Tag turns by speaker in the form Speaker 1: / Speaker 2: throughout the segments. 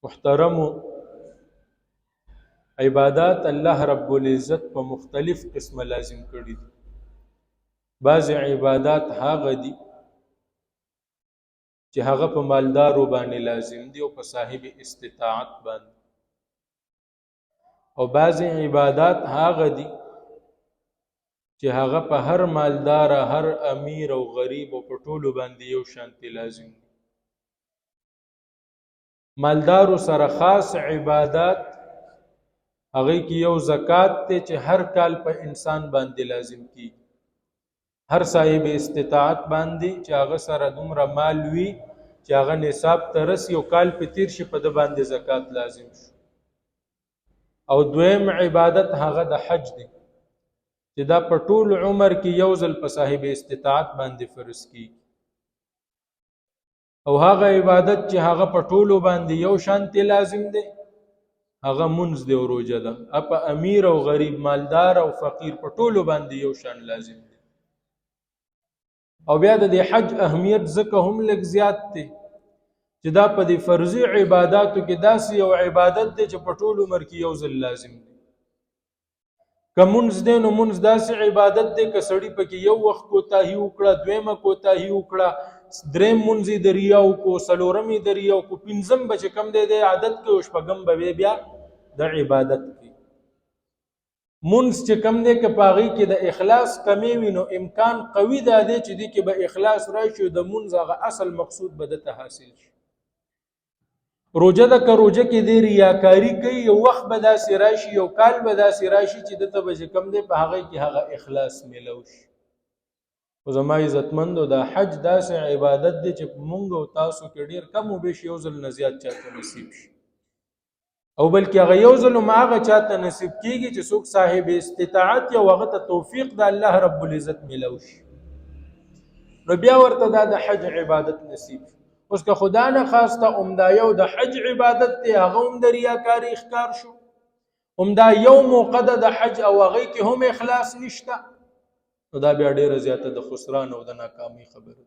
Speaker 1: محترمو عبادات الله رب العزت په مختلف قسمه لازم کړي دي. بعض عبادات هغه دي چې هغه په مالدارو باندې لازم دي او په صاحب استطاعت باندې، او بعض عبادات هغه دي چې هغه په هر مالدار، هر امیر او غریب او په ټولو باندې یو شانتي لازم دي. مالدارو سره خاص عبادات هغه کې یو زکات ته چې هر کال په انسان باندې لازم کیږي، هر صاحب استطاعت باندې چې هغه سره دومره مال وي چې هغه نصاب ته رسي او کال په تیر شي په د باندې زکات لازم شي. او دویم عبادت هغه د حج دی چې دا په ټول عمر کې یو ځل په صاحب استطاعت باندې فرض کیږي، او هغه عبادت چې هغه په ټولو باندې یو شانتي لازم دی هغه منځ دی او روزه ده. په امیر او غریب، مالدار او فقیر په ټولو باندې یو شان لازم دی. او بیا د حج اهمیت ځکه هم لږ زیات دی چې دا په دې فرضي عبادتو کې داسې یو عبادت دی چې په ټول عمر کې یو ځل لازم دی. که منځ دی نو منځ داسې عبادت دی که سړی پکې یو وخت کوتاهي وکړه، دویمه کوتاهي وکړه، دریم منځ یې د ریا وکړو، څلورم یې د ریا وکړو، پنځم به چې کم دی د عادت کې او شپږم به بیا د عبادت کې. منځ چې کم دی که په هغې کې د اخلاص کمی وي نو امکان قوي دا دی چې دې کې به اخلاص راشي او د منځ هغه اصل مقصود به دته حاصل شي. روجه ده که روجه کې دی ریاکاري کوي، یو وخت به داسې راشي، یو کال به داسې راشي چې دته به چې کم دی په هغې کې هغه اخلاص میلو شي. خو زما عزتمندو دا حج داسې عبادت دی چې مونږ او تاسو کې ډېر کم و بیش یو ځل نه زیات چاته نصیب شي، او بلکې هغه یو ځل هم هغه چاته نصیب کېږي چې څوک صاحب استطاعت یا هغه ته توفیق د الله رب العزت میلو شي، نو بیا ورته دا د حج عبادت نصیب شي. اوس که خدا نه خواسته عمده یو د حج عبادت دی هغه هم د ریاکاري ښکار شو، عمده یو موقع ده د حج او هغې کې هم اخلاص نشته، نو دا بیا ډیره زیاته د خسران او د ناکامۍ خبره.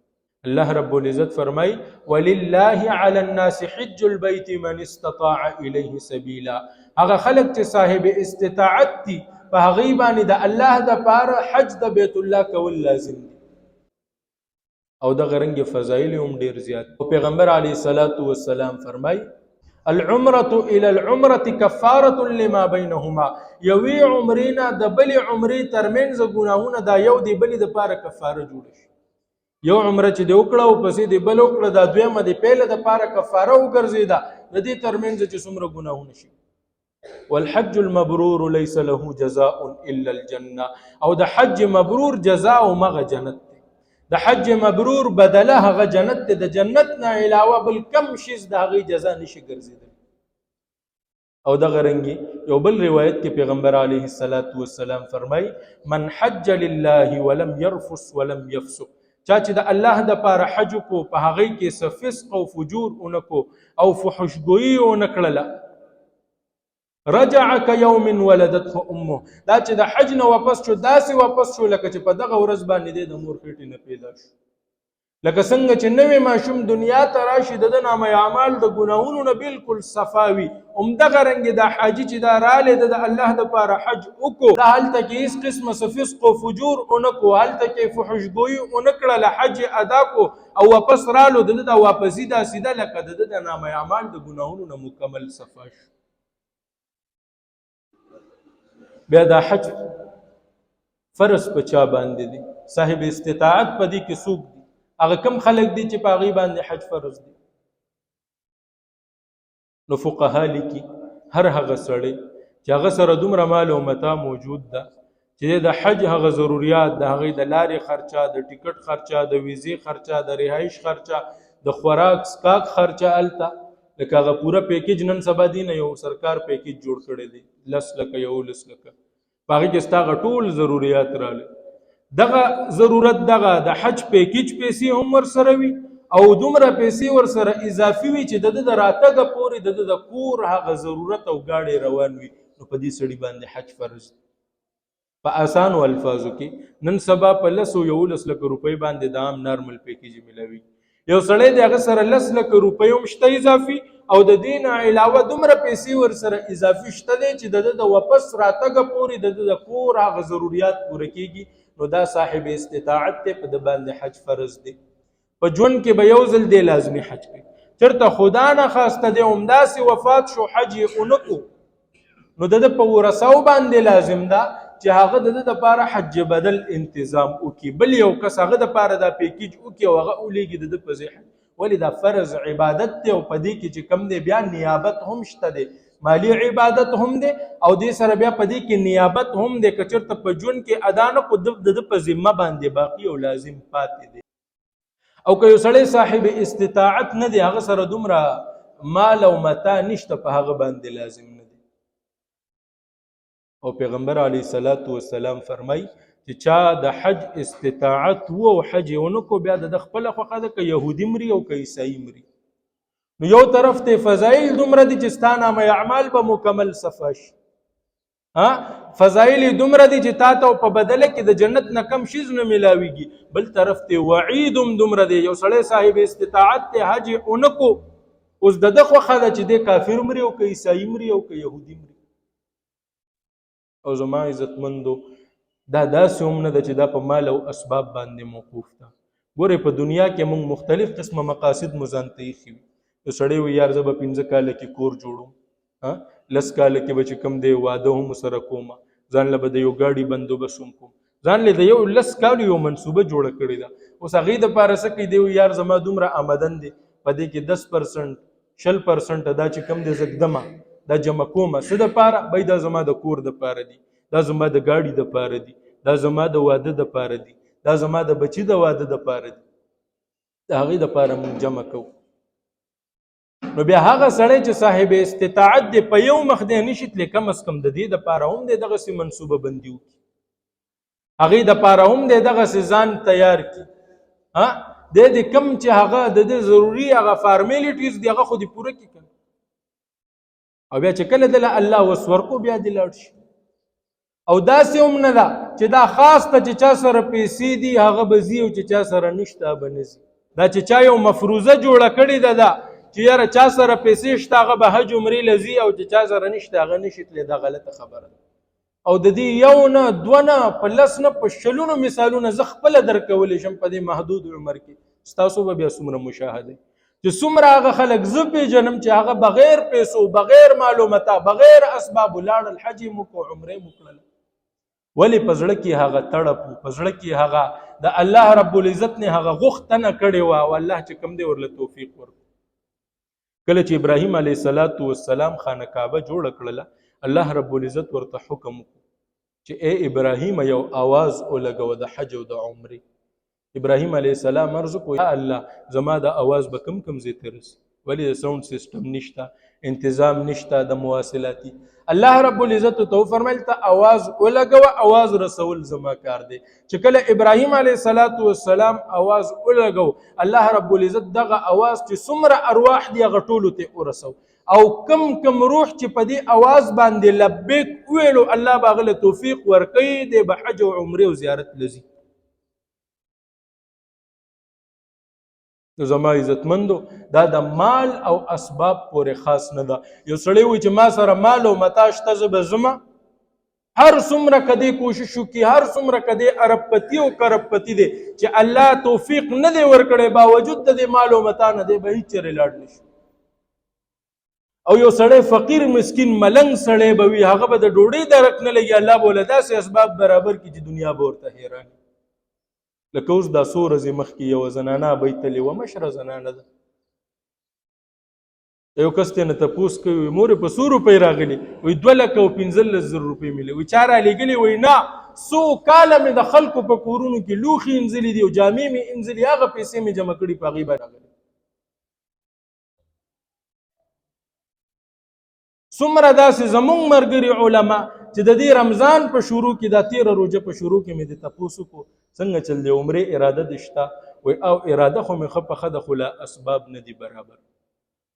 Speaker 1: الله رب العزت فرمای ولله علی الناس حج البيت من استطاع الیه سبیلا. هغه خلق چې صاحب استطاعت دي په هغې باندې د الله د پاره حج د بیت الله کول لازم دي، او د غرنګ فضایل هم ډیر زیات. او پیغمبر علیه الصلاۃ والسلام فرمای العمره الى العمره کفاره لما بینهما. یوې عمرې نه د بلې عمرې ترمنځ ګناهونه دا یو دی بلې دپاره کفاره جوړه شي. یو عمره چې دی وکړه او پسې دی بل وکړه، دا دویمه دی پیله دپاره کفاره وګرځېده د دې ترمنځ چې څومره ګناهونه شي. والحج المبرور ليس له جزاء الا الجنه. او د حج مبرور جزاء او مغه جنت دی. د حج مبرور بدله هغه جنت دی، د جنت نه علاوه بل کم شیز د هغې جزا نشي ګرځېدلی. او دغه رنګې یو بل روایت کې پیغمبر علیه الصلاۃ والسلام فرمای من حج لله ولم يرفث ولم يفسق. چا چې د الله د پاره حج کو په هغې کې څه فسق او فجور اونکو او فحشګویي ونه کړله، رجع كيوم ولدته امه. دا چې د حج نه واپس شو داسې واپس شو لکه چې په دغه ورځ باندې دی د مور خېټې نه پیدا شو. لکه څنګه چې نوې ماشوم دنیا ته راشي د ده نامه اعمال د ګناهونو نه بالکل صفا وي، همدغه رنګې دا حاجي چې دا رالی د الله دپاره حج وکړو، دا هلته کې هېڅ قسمه څه فسق و فجور ونه کړو، هلته کې فحشګویي ونه کړله، حج یې ادا کړو او واپس رالو، د ده دا واپسي داسې ده لکه د ده د نامه اعمال د ګناهونو نه مکمل صفا شو. بیا دا حج فرض په چا باندې دی؟ صاحب استطاعت په دې کې څوک دی؟ هغه کم خلک دي چې په هغې باندې حج فرض دی؟ نو فقها لیکي هر هغه سړی چې هغه سره دومره مال او متاع موجود ده چې د حج هغه ضروریات د هغې د لارې خرچه، د ټکټ خرچه، د ویزې خرچه، د رهایش خرچه، د خوراک سکاک خرچه، هلته لکه هغه پوره پیکیج نن سبا دی نه یو سرکار پیکیج جوړ کړی دی 10 لکه 11 لکه، په هغې کې ستا هغه ټول ضروریات راغلي. دغه ضرورت دغه د حج پیکیج پیسې هم ورسره وي او دومره پیسې ورسره اضافي وي چې د ده د راتګه پورې د ده د کور هغه ضرورت او ګاډی روان وي، نو په دې سړي باندې حج فرض دی. په اسانو الفاظو کې نن سبا په 10 او 11 لکه روپۍ باندې د عام نارمل پیکیج ملوي. یو سړی د هغه سره 10 لکه روپۍ هم شته اضافي او د دې نه علاوه دومره پیسې ورسره اضافي شته دی چې د واپس راتګه پورې د کور هغه ضروریات پوره کیږي، نو دا صاحب استطاعت دی، په د باندې حج فرض دی. په ژوند کې به یو ځل دی لازمي حج کوي. چېرته خدا نه خواسته دی همداسې وفات شو حج یې ونه کړو، نو د په ورثو باندې لازم ده چې هغه د دپاره حج بدل انتظام وکړي، بل یو کس هغه دپاره دا پیکیج وکړي او هغه ولیږي د په ځای. ولې دا فرض عبادت دی او په دې کې چې کم دی بیا نیابت هم شته دی، مالی عبادت هم دی او دې سره بیا په دې کې نیابت هم دی. که چېرته په ژوند کې ادا نه کړو د په ذمه باندې باقي او لازم پاتې دی. او که یو سړی صاحب استطاعت نه دی، هغه سره دومره مال او متاع نشته، په هغه باندې لازم نه دی. او پیغمبر علیه الصلاة والسلام فرمایي چې چا د حج استطاعت و او حج یې ونه کړو، بیا د خپله خوښه ده که یهودي مري او که عیسایي مري. نو یو طرف ته فضایل دومره دي چې ستا نامه اعمال به مکمل صفا شي، فضایل دومره دي چې تا ته په بدله کې د جنت نه کم شیز نه میلاویږي. بل طرف ته وعید هم دومره دی، یو سړی صاحب استطاعت ته حج یې ونه کړو، اوس د ده خوښه ده چې دی کافر مري او که عیسایي مري او که یهودي مري. او زما عزتمندو دا داسې هم نه ده چې دا په مال او اسباب باندې موقوف ده. ګورئ په دنیا کې موږ مختلف قسمه مقاصد مو ځان ته ایښي وي. یو سړی وایي یار زه به 15 کاله کې کور جوړوم، 10 کاله کې به چې کوم دی واده هم ورسره کوم، ځان له به د یو ګاډي بندوبست هم کوم، ځان له د یو 10 کالو یو منصوبه جوړه کړې ده. اوس هغې دپاره څه کوي، دی وایي یار زما دومره آمدن دی، په دې کې 10% 20% دا چې کوم دی زه ږدمه دا جمع کومه څه دپاره، بای دا زما د کور دپاره دي، دا زما د ګاډي دپاره دي، دا زما د واده دپاره دي، دا زما د بچي د واده دپاره دي، د هغې دپاره موږ جمع کوو. نو بیا هغه سړی چې صاحب استطاعت دی په یو مخ دی نشي تللی، کم از کم د دې دپاره هم دی دغسې منصوبه بندي وکړي، هغې دپاره هم دی دغسې ځان تیار کړي. دی د کم چې هغه د دې ضروري هغه فارمیلیټیز دی هغه خو دې پوره کړي، او بیا چې کله دله الله وس ورکو بیا دې لاړ شي. او داسې هم نه ده چې دا خاص ته چې چا سره پیسې دي هغه به ځي او چې چا سره نشته به نه ځي. دا چې چا یو مفروضه جوړه کړې ده دا چې یاره چا سره پیسې شته هغه به حج عمرې له ځي او چې چا سره نشته هغه نشي تللی، دا غلطه خبره ده. او د دې یو نه دوه نه په 10 نه په 20 مثالونه زه خپله درکولی شم په دې محدود عمر کې. ستاسو به بیا څومره مشاهده چې څومره هغه خلک زه پېژنم چې هغه بغیر پیسو بغیر معلوماته بغیر اسبابو لاړل، حج یې مو کړو عمرې مو کړله. ولی په زړه کې هغه تړپ و، په زړه کې هغه د الله رب العزت نه هغه غوښتنه کړې وه او الله چې کوم دی ورله توفیق ورکړو. کله چې ابراهیم علیه السلام خانه کعبه جوړه کړله، الله رب العزت ورته حکم وکړو چې ای ابراهیم یو آواز ولګوه د حج او د عمرې. ابراهیم علیه السلام عرض وکړو یا الله زما د آواز به کم ځای ته رسي، ولې د ساوند سیسټم نشته، انتظام نشته د مواصلاتي. الله رب العزت ته وفرمایل ته آواز ولګوه، آواز رسول زما کار دی. چې کله ابراهیم علیه السلام آواز ولګو، الله رب العزت دغه آواز چې څومره ارواح دي هغه ټولو ته ورسو، او کم روح چې په دې آواز باندې لبیک ویلو الله به هغه له توفیق ورکوي، دی به حج او عمرې او زیارت لځي. زما عزتمندو دا د مال او اسباب پورې خاص نه ده. یو سړی وایي چې ما سره مال او متاع شته زه به ځمه، هر څومره کدی کوشش وکړي، هر څومره کدی اربپتی او کربپتی دی چې الله توفیق نه دی ورکړی، باوجود د دې مال او متاع نه دی به هیڅ چېرې لاړ نشي. او یو سړی فقیر مسکین ملنګ سړی به وي، هغه به د ډوډۍ درک نه لګي، الله به له داسې اسباب برابر کړي چې دنیا به ورته حیران. لکه اوس دا څو ورځې مخکې یوه زنانه بیتلې وه، مشره زنانه ده، یو کس ترې نه تپوس کوي مورې په څو روپۍ راغلي؟ وایي 2,15,000 روپۍ مې وایي چا رالیږلي؟ وایي نه، څو کاله مې د خلکو په کورونو کې لوښي انځلي دي او جامې مې انځلي، هغه پیسې مې جمع کړي په هغې به راغلي. څومره داسې زمونږ ملګري علما چې د دې رمضان په شروع کې دا 13 روژه په شروع کې مې د تپوس وکړو څنګه چل دی عمرې اراده دې شته؟ وایي او اراده خو مې ښه پخه ده خو لا اسباب نه دي برابر.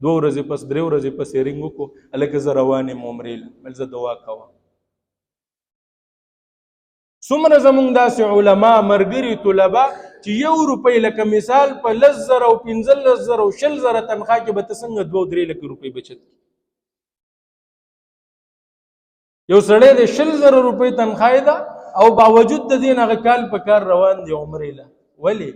Speaker 1: 2 ورځې پس 3 ورځې پس یې رنګ وکړو، هلکه زه روان یم عمرې له، زه دعا کوه. څومره زمونږ داسې علما ملګري طلبا چې 1 روپۍ لکه مثال په 10,000 او 15,000 او 20,000 تنخواه کې به ته څنګه 2-3 لکه روپۍ بچت یو سړی د 20,000 روپۍ تنخواه ده او باوجود د دې هغه کال په کار روان دی عمرې له ولې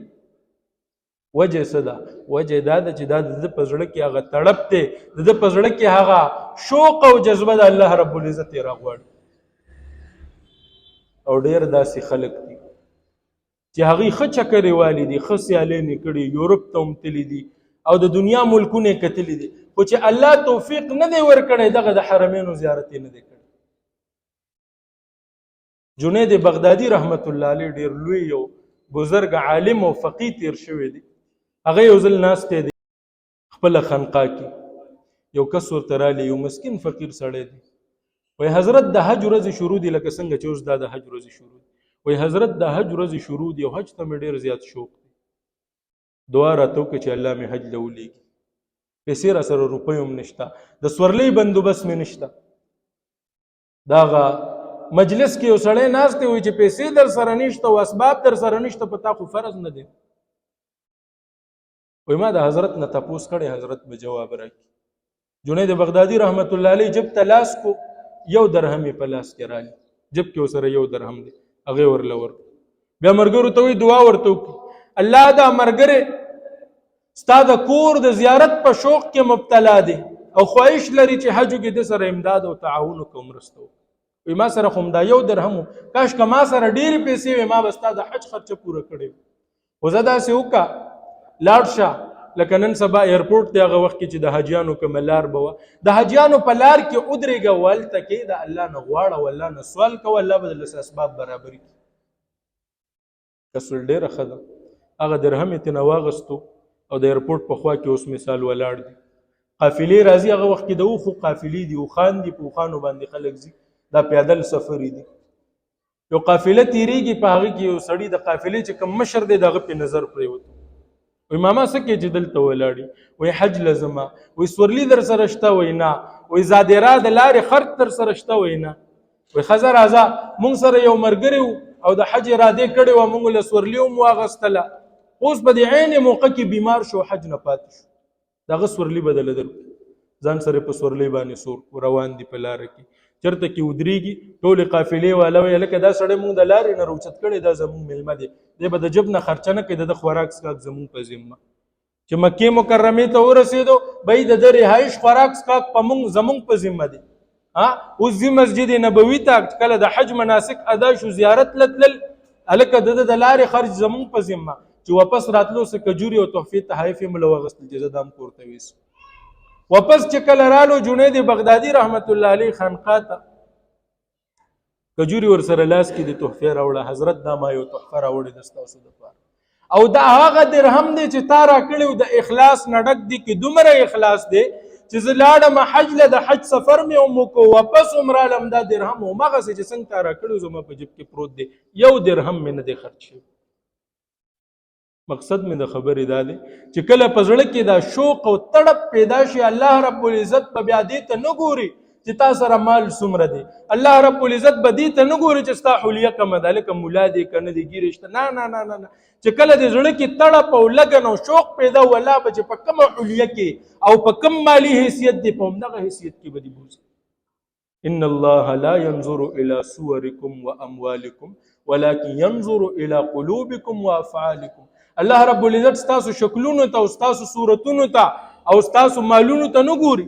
Speaker 1: وجه څه ده وجه دا ده چې دا د ده په زړه کې هغه تړپ دی د ده په زړه کې هغه شوق او جذبه د الله رب العزت یې راغواړي او ډېر داسې خلک دي چې هغوی ښه چکرې والي دي ښه سیالۍ کړي یورپ ته هم تللي دي او د دنیا ملکونه یې کتلي دي خو چې الله توفیق نه دی ورکړی دغه د حرمینو زیارت یې نه دی کړی جنید بغدادي رحمت الله علیه ډېر لوی یو بزرګ عالم او فقيه تیر شوی دی هغه یو ځل ناستی دی خپله خانقاه کې یو کس ورته رالی یو مسکین فقیر سړی دی وایي حضرت د حج ورځې شروع دي لکه څنګه چې اوس دا د حج ورځې شروع دي وایي حضرت د حج ورځې شروع دي او حج ته مې ډېر زیات شوق دی دعا راته وکړه چې الله مې حج له ولیږي پیسې را سره روپۍ هم نشته د سورلۍ بندوبست مې نشته د هغه مجلس کې یو سړی ناست دی وایي چې پیسې در سره نشته او اسباب در سره نشته په تا خو فرض نه دی وایي ما د حضرت نه تپوس کړی حضرت به جواب راکړي جنید بغدادي رحمت الله علیه جب ته لاس کو 1 درهم یې په لاس کې رالي جب کې ورسره 1 درهم دی هغې ورله ورکړو بیا ملګرو ته وایي دعا ورته وکړي الله دا ملګری ستا د کور د زیارت په شوق کې مبتلا دی او خواهش لري چې حجو کې د سره امداد او تعاون وکړو مرسته وکړو ما سره خو همدا 1 درهم کاش که ما سره ډېرې پیسې وې ما به ستا د حج خرچه پوره کړې وي خو زه داسې وکړه لاړ شه لکه نن سبا ایرپورټ دی هغه وخت کې چې د حاجیانو کومه لار به وه د حاجیانو په لار کې ودرېږه هلته کې د الله نه غواړه او الله نه سوال کوه الله به درله اسباب برابري کړي کسل ډېره ښه ده هغه درهم یې ترېنه واغستو او د ایرپورټ په خوا کې اوس مثال ولاړ دي قافلې راځي هغه وخت کې د اوښو قافلې دي اوښان دي په اوښانو باندې خلک ځي دا پیدل سفرې دي یو قافله تیریږي په هغې کې یو سړي د قافلې چې کوم مشر دی د هغه پې نظر پرېوت وایي ماما څه کې چې دلته ولاړې وایي حج لزما وایي سورلي در سره شته وایي نه وایي زادیرا د لارې خرڅ در سره شته وایي نه وایي ښځه راځه مونږ سره یو ملګری و او د حج ارادې کړې وه مونږ له سورلي هم واغستله اوس په دې عین موقع کې بیمار شو حج نه پاتې شو د هغه سورلي بدله درکړو ځان سره په سورلۍ باندې سور روان دي په لاره کې چېرته کې ودرېږي ټولې قافلې والا وایي هلکه دا سړی مونږ د لارې نه راوچت کړی دا زمونږ میلمه دی دی به د جب نه خرچه نه کوي د ده خوراک څښاک زمونږ په ذمه چې مکې مکرمې ته ورسېدو به یې د ده رهایش خوراک څښاک په زمونږ په ذمه دی اوس ځي مسجد نبوي ته کله د حج مناسک ادا شو زیارت له تلل هلکه د ده د لارې خرج زمونږ په ذمه چې واپس راتلو څه کجوري او تحفې تحایف یې مله واغستل چې زه دا هم کور ته ویسم واپس چې کله رالو جنید بغدادي رحمت الله علیه خانقاه ته کجوري ورسره لاس کې د تحفې راوړه حضرت دا ما یو تحفه راوړې ده ستاسو دپاره او دا هغه درهم دی چې تا راکړی و د اخلاص نه ډک دی کې دومره اخلاص دی چې زه لاړم حج له د حج سفر مې هم وکړو واپس هم رالم دا درهم همغسې چې څنګه تا راکړی و زما په جیب کې پروت دی 1 درهم مې نه دی خرڅ شوی مقصد مې د خبرې دا دی چې کله په زړه کې دا شوق او تړپ پیدا شي الله رب العزت به بیا دې ته نه ګوري چې تا سره مال څومره دی الله رب العزت به دې ته نه ګوري چې ستا حلیه کمه ده هلکه ملا دی که نه دی ګیرې شته نه نه نه نه چې کله د زړه کې تړپ او لګن او شوق پیدا و الله به چې په کومه حلیه کې او په کوم مالي حیثیت دی په همدغه حیثیت کې به دې بوځي ان الله لا ينظر الى صوركم واموالكم ولكن ينظر الى قلوبكم وافعالكم الله رب العزت ستاسو شکلونو ته او ستاسو صورتونو ته او ستاسو مالونو ته نه ګوري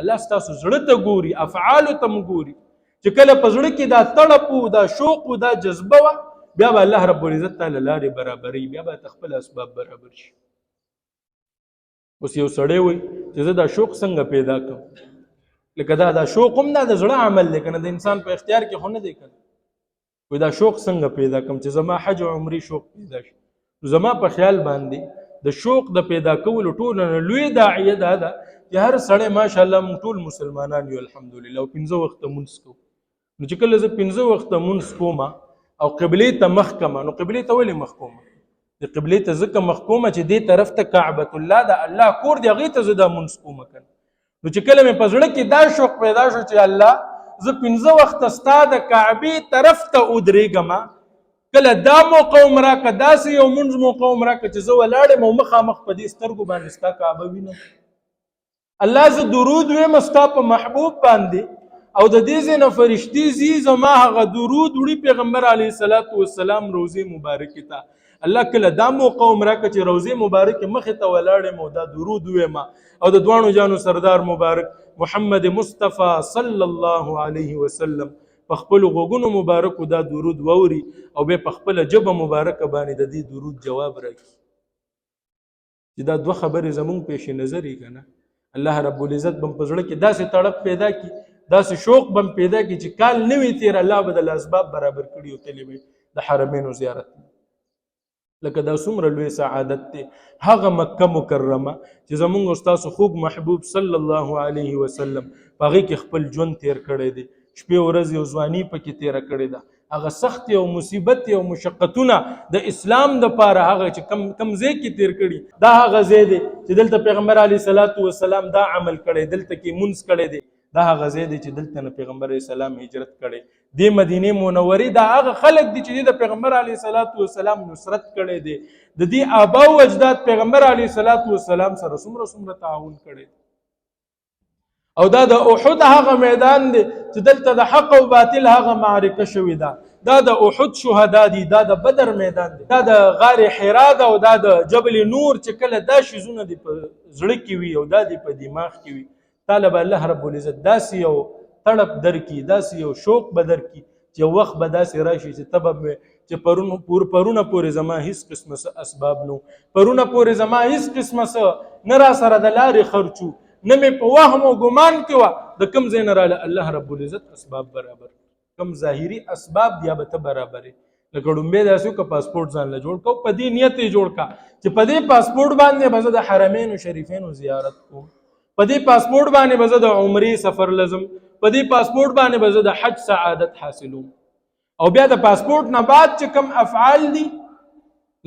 Speaker 1: الله ستاسو زړه ته ګوري افعالو ته هم ګوري چې کله په زړه کې دا تړپ و دا شوق و دا جذبه وه بیا به الله رب العزت تعالی لارې برابروي بیا به خپل اسباب برابر شي اوس یو سړی وایي چې زه دا شوق څنګه پیدا کړم لکه دا شوق هم دا د زړه عمل دی که نه د انسان په اختیار کې خو نه دی که وایي دا شوق څنګه پیدا کړم چې زما حج او عمرې شوق پیدا شي زما په خیال باندې د شوق د پیدا کولو ټولو نه لوی داعیه دا ده چې هر سړی ماشاءالله موږ ټول مسلمانان یو الحمدلله او 15 وخته مونځ کوو نو چې کله زه 15 وخته مونځ کوم او قبلې ته مخ کړم نو قبلې ته ولې مخ کوم د قبلې ته ځکه مخ کوم چې دې طرف ته کعبة الله د الله کور دی هغې ته زه دا مونځ کوم کنه نو چې کله مې په زړه کې دا شوق پیدا شو چې الله زه 15 وخته ستا د کعبې طرف ته ودرېږم کله دا موقع هم راکړه، داسې یو مونځ موقع هم راکړه چې زه ولاړ یم او مخامخ په دې سترګو باندې ستا کعبه وینم. الله زه درود ویم ستا په محبوب باندې، او د دې ځای نه فرشتي ځي زما هغه درود وړي پیغمبر علیه الصلاة والسلام روضې مبارکې ته. الله کله دا موقع هم راکړه چې روضې مبارکې مخې ته ولاړ یم او دا درود ویم، او د دواړو جانو سردار مبارک محمد مصطفی صلی الله علیه وسلم په خپلو غوږونو مبارکو دا درود واوري او بیا په خپله ژبه مبارکه باندې د دې درود جواب راکړي. چې دا دوه خبرې زمونږ پیش نظر یې که نه، الله رب العزت به په زړه کې داسې تړپ پیدا کړي، داسې شوق به پیدا کړي چې کال نوی تیر الله به د اسباب برابر کړي او تللی به د حرمینو زیارت. لکه دا څومره لوی سعادت دی. هغه مکه مکرمه چې زمونږ استاسو خوږ محبوب صلی الله علیه وسلم په هغې کې خپل ژوند تیر کړی دی، شپې ورځې او ځواني پکې تیره کړې ده. هغه سختې او مصیبتې او مشقتونه د اسلام دپاره هغه چې کم ځای کې تیر کړي، دا هغه ځای دی چې دلته پیغمبر علیه صلات وسلام دا عمل کړی، دلته کې مونځ کړی دی. دا هغه ځای دی چې دلته نه پیغمبر علیه السلام هجرت کړی. د مدینې منورې دا هغه خلک دي چې د پیغمبر علیه صلات وسلام نصرت کړی دی. د دې آبا او اجداد پیغمبر علیه صلات وسلام سره څومره تعاون کړی. او دا د احد هغه میدان دی چې دلته د حق او باطل هغه معرکه شوې ده. دا د احد شهدا دي، دا د بدر میدان دی، دا د غار حرا ده، او دا د جبل نور چې کله دا شیزونه دي په زړه کې وي او دا دي په دماغ کې وي، طالب الله رب العزت داسې یو تړپ درکړي، داسې یو شوق به درکړي چې یو وخت به داسې راشي چې ته به چې پرونه پورې زما هیڅ قسمه څه اسباب نو، پرونه پورې زما هیڅ قسمه څه نه را سره د لارې خرچو، نه مې په وهم او ګمان کې وه، د کوم ځای نه راله الله رب العزت اسباب برابر، کوم ظاهري اسباب بیا به ته برابرې. لکه ډومبې داسې که پاسپورټ ځان له جوړ کړه، په دې نیت یې جوړ کړه چې په دې پاسپورټ باندې به زه د حرمینو شریفینو زیارت کوم، په دې پاسپورټ باندې به زه د عمرې سفر لزم، په دې پاسپورټ باندې به زه د حج سعادت حاصلوم. او بیا د پاسپورټ نه بعد چې کوم افعال دي،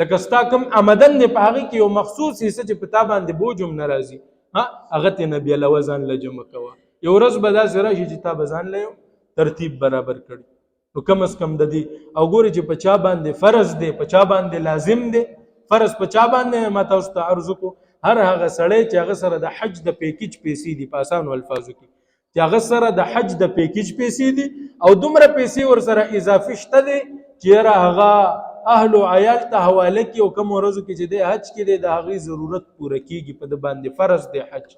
Speaker 1: لکه ستا کوم آمدن دی په هغې کې یو مخصوص حصه چې په تا باندې بوج هم نه راځي، هغه ترې نه بیلوه، ځان له جمع کوه. یو ورځ به داسې راشي چې تا به ځان له یو ترتیب برابر کړي. نو کم از کم د دې او ګورې چې په چا باندې فرض دی، په چا باندې لازم دی. فرض په چا باندې ما تاسو ته عرض وکړو، هر هغه سړی چې هغه سره د حج د پیکیج پیسې دي، په اسانو الفاظو کې چې هغه سره د حج د پیکیج پیسې دي او دومره پیسې ورسره اضافي شته دي چې یاره هغه اهل و عیال ته حواله کړي او کوم ورځو کې چې دی حج کې دی د هغې ضرورت پوره کېږي، په د باندې فرض دی حج،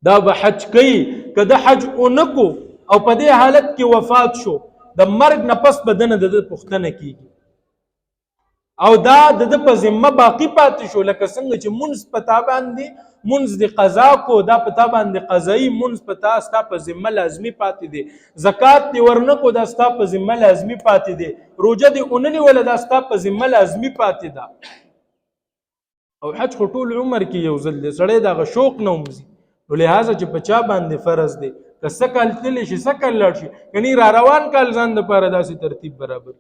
Speaker 1: دا به حج کوي. که د حج ونه کو او په دې حالت کې وفات شو، د مرګ نه پس به دنه د پوښتنه کېږي او دا د په ذمه باقي پاتې شو. لکه څنګه چې مونځ په تا باندې مونځ د قضا کو، دا په تا باندې قضایي مونځ په تا ستا په ذمه لازمي پاتې دی. زکات دې ورنه کو، دا ستا په ذمه لازمي پاتې دی. روژه دې ونه نیوله، دا ستا په ذمه لازمي پاتې ده. او حج خو ټول عمر کې یو ځل دی، سړی د هغه شوق نه ومځي. نو لهذا چې په چا باندې فرض دی، که څه کال تللی شي څه کال لاړ شي، کني را روان کال ځان دپاره داسې ترتیب برابر.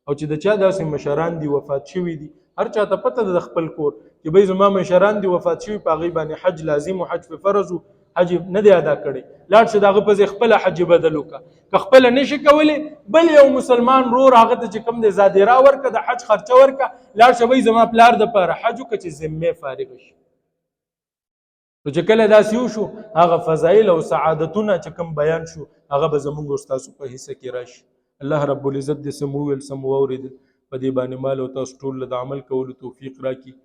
Speaker 1: او چې د چا داسې مشران دي وفات شوي دي، هر چا ته پته ده د خپل کور چې بھئی زما مشران دي وفات شوي، په هغې باندې حج لازم و، حج په فرض و، حج نه دی ادا کړی، لاړ شه د هغه په ځای خپله حج بدل وکړه. که خپله نشي کولی، بل یو مسلمان رور هغه ته چې کوم دی زادیرا ورکړه، د حج خرچه ورکړه، لاړ شه بھئی زما پلار دپاره حج وکړه چې ذمې فارغه شي. نو چې کله داسې وشو، هغه فضایل او سعادتونه چې کوم بیان شو، هغه به زمونږ ستاسو په حصه کې راشي. الله رب العزت دې سم وویل سم واورېدل، په دې باندې مال او تاسو ټول له د عمل کولو توفیق راکړي.